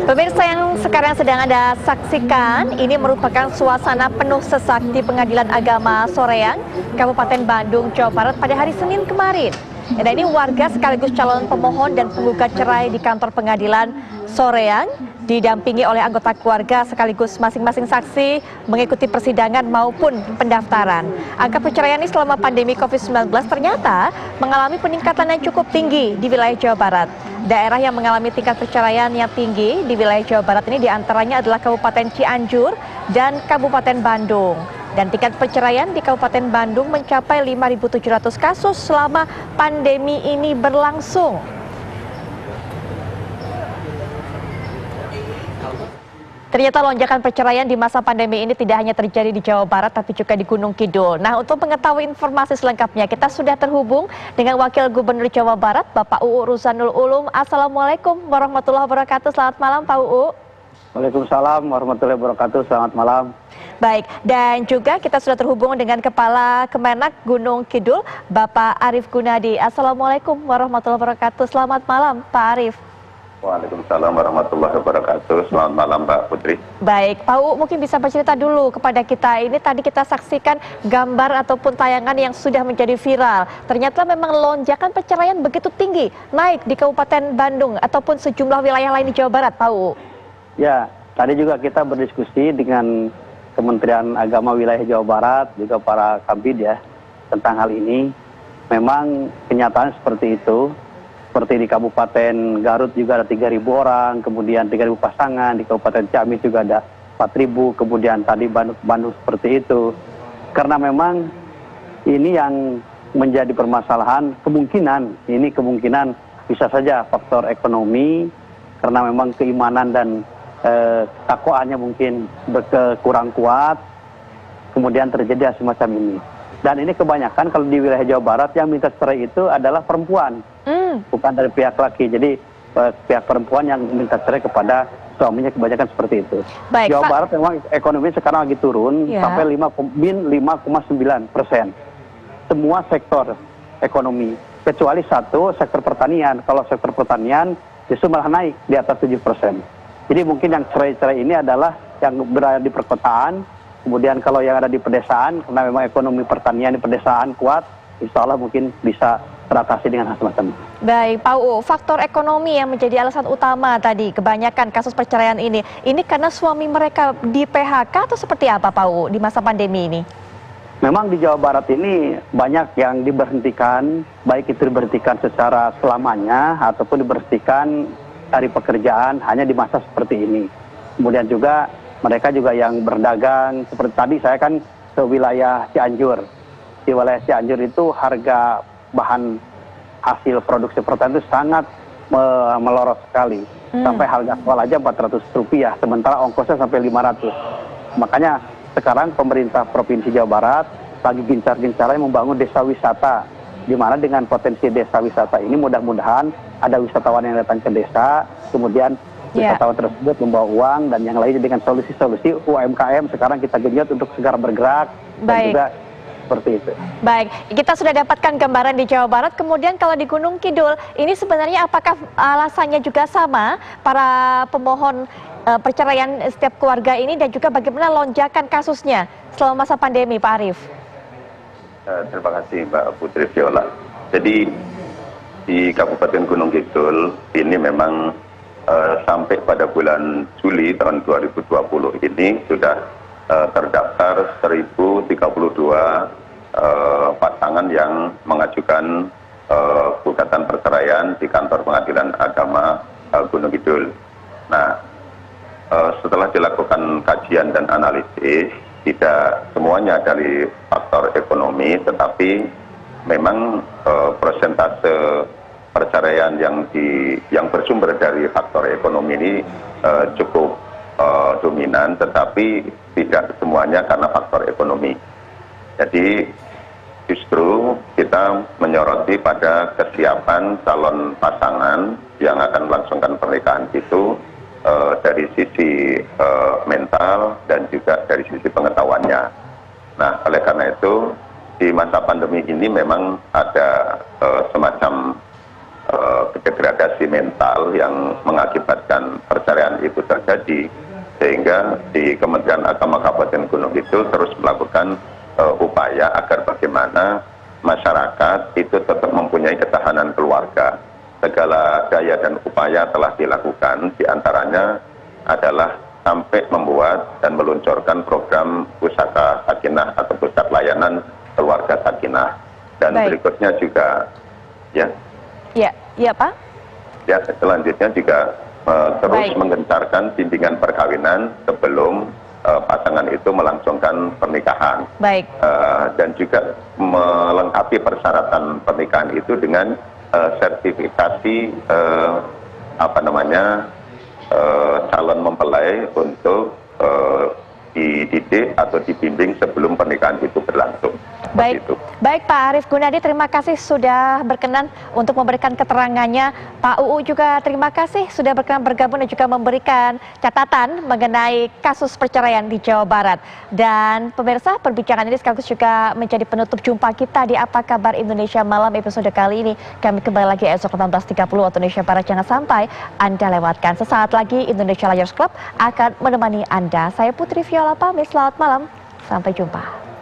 Pemirsa yang sekarang sedang Anda saksikan, ini merupakan suasana penuh sesak di Pengadilan Agama Soreang, Kabupaten Bandung, Jawa Barat pada hari Senin kemarin. Dan ini warga sekaligus calon pemohon dan penggugat cerai di kantor pengadilan Soreang, didampingi oleh anggota keluarga sekaligus masing-masing saksi mengikuti persidangan maupun pendaftaran. Angka perceraian ini selama pandemi COVID-19 ternyata mengalami peningkatan yang cukup tinggi di wilayah Jawa Barat. Daerah yang mengalami tingkat perceraian yang tinggi di wilayah Jawa Barat ini diantaranya adalah Kabupaten Cianjur dan Kabupaten Bandung. Dan tingkat perceraian di Kabupaten Bandung mencapai 5.700 kasus selama pandemi ini berlangsung. Ternyata lonjakan perceraian di masa pandemi ini tidak hanya terjadi di Jawa Barat, tapi juga di Gunung Kidul. Nah, untuk mengetahui informasi selengkapnya, kita sudah terhubung dengan Wakil Gubernur Jawa Barat, Bapak UU Ruzanul Ulum. Assalamualaikum warahmatullahi wabarakatuh. Selamat malam, Pak UU. Waalaikumsalam warahmatullahi wabarakatuh. Selamat malam. Baik, dan juga kita sudah terhubung dengan Kepala Kemenak Gunung Kidul, Bapak Arief Gunadi. Assalamualaikum warahmatullahi wabarakatuh. Selamat malam, Pak Arief. Waalaikumsalam warahmatullahi wabarakatuh. Selamat malam, Mbak Putri. Baik, Pak U mungkin bisa bercerita dulu kepada kita. Ini tadi kita saksikan gambar ataupun tayangan yang sudah menjadi viral. Ternyata memang lonjakan perceraian begitu tinggi, naik di Kabupaten Bandung ataupun sejumlah wilayah lain di Jawa Barat, Pak U. Ya, tadi juga kita berdiskusi dengan Kementerian Agama wilayah Jawa Barat, juga para kabid ya, tentang hal ini. Memang kenyataan seperti itu. Seperti di Kabupaten Garut juga ada 3.000 orang, kemudian 3.000 pasangan, di Kabupaten Ciamis juga ada 4.000, kemudian tadi Bandung seperti itu. Karena memang ini yang menjadi permasalahan, kemungkinan bisa saja faktor ekonomi, karena memang keimanan dan takwaannya mungkin kurang kuat, kemudian terjadi semacam ini. Dan ini kebanyakan kalau di wilayah Jawa Barat yang minta cerai itu adalah perempuan. Bukan dari pihak laki, jadi pihak perempuan yang minta cerai kepada suaminya kebanyakan seperti itu. Baik, Jawa Pak. Barat memang ekonomi sekarang lagi turun sampai 5,9%. Semua sektor ekonomi, kecuali satu sektor pertanian. Kalau sektor pertanian justru malah naik di atas 7%. Jadi mungkin yang cerai-cerai ini adalah yang berada di perkotaan, kemudian kalau yang ada di pedesaan, karena memang ekonomi pertanian di pedesaan kuat, insya Allah mungkin bisa teratasi dengan hal semacam. Baik, Pak U, faktor ekonomi yang menjadi alasan utama tadi kebanyakan kasus perceraian ini karena suami mereka di PHK atau seperti apa, Pak U, di masa pandemi ini? Memang di Jawa Barat ini banyak yang diberhentikan, baik itu diberhentikan secara selamanya ataupun diberhentikan dari pekerjaan hanya di masa seperti ini. Kemudian juga mereka juga yang berdagang, seperti tadi saya kan ke wilayah Cianjur. Di wilayah Cianjur itu harga bahan hasil produksi pertanian itu sangat melorot sekali. Sampai harga jual aja Rp400, sementara ongkosnya sampai 500. Makanya sekarang pemerintah Provinsi Jawa Barat lagi gencar-gencarnya membangun desa wisata, di mana dengan potensi desa wisata ini mudah-mudahan ada wisatawan yang datang ke desa, kemudian wisatawan tersebut membawa uang dan yang lainnya dengan solusi-solusi UMKM sekarang kita genjot untuk segera bergerak. Dan juga seperti itu. Baik, kita sudah dapatkan gambaran di Jawa Barat. Kemudian kalau di Gunung Kidul, ini sebenarnya apakah alasannya juga sama para pemohon perceraian setiap keluarga ini dan juga bagaimana lonjakan kasusnya selama masa pandemi, Pak Arief? Terima kasih, Mbak Putri Viola. Jadi di Kabupaten Gunung Kidul ini memang sampai pada bulan Juli tahun 2020 ini sudah terdaftar 1.032 pasangan yang mengajukan gugatan perceraian di kantor Pengadilan Agama Gunung Kidul. Nah, setelah dilakukan kajian dan analisis, tidak semuanya dari faktor ekonomi, tetapi memang persentase perceraian yang bersumber dari faktor ekonomi ini cukup dominan, tetapi tidak semuanya karena faktor ekonomi. Jadi justru kita menyoroti pada kesiapan calon pasangan yang akan melangsungkan pernikahan itu dari sisi mental dan juga dari sisi pengetahuannya. Nah, oleh karena itu di masa pandemi ini memang ada semacam degradasi intimidasi mental yang mengakibatkan perceraian itu terjadi, sehingga di Kementerian Agama Kabupaten Gunung Kidul terus melakukan upaya agar bagaimana masyarakat itu tetap mempunyai ketahanan keluarga. Segala daya dan upaya telah dilakukan, diantaranya adalah sampai membuat dan meluncurkan program Pusaka Sakinah atau Pusat Layanan Keluarga Sakinah. Dan berikutnya juga, ya. Ya Pak. Ya, selanjutnya juga terus menggencarkan bimbingan perkawinan sebelum pasangan itu melangsungkan pernikahan. Dan juga melengkapi persyaratan pernikahan itu dengan sertifikasi calon mempelai untuk dididik atau dibimbing sebelum pernikahan itu berlangsung. Baik Pak Arief Gunadi, terima kasih sudah berkenan untuk memberikan keterangannya. Pak UU juga terima kasih sudah berkenan bergabung dan juga memberikan catatan mengenai kasus perceraian di Jawa Barat. Dan pemirsa, perbincangan ini sekaligus juga menjadi penutup jumpa kita di Apa Kabar Indonesia Malam episode kali ini. Kami kembali lagi esok 18.30 waktu Indonesia Barat. Jangan sampai Anda lewatkan. Sesaat lagi Indonesia Liars Club akan menemani Anda. Saya Putri Viola pamit, selamat malam, sampai jumpa.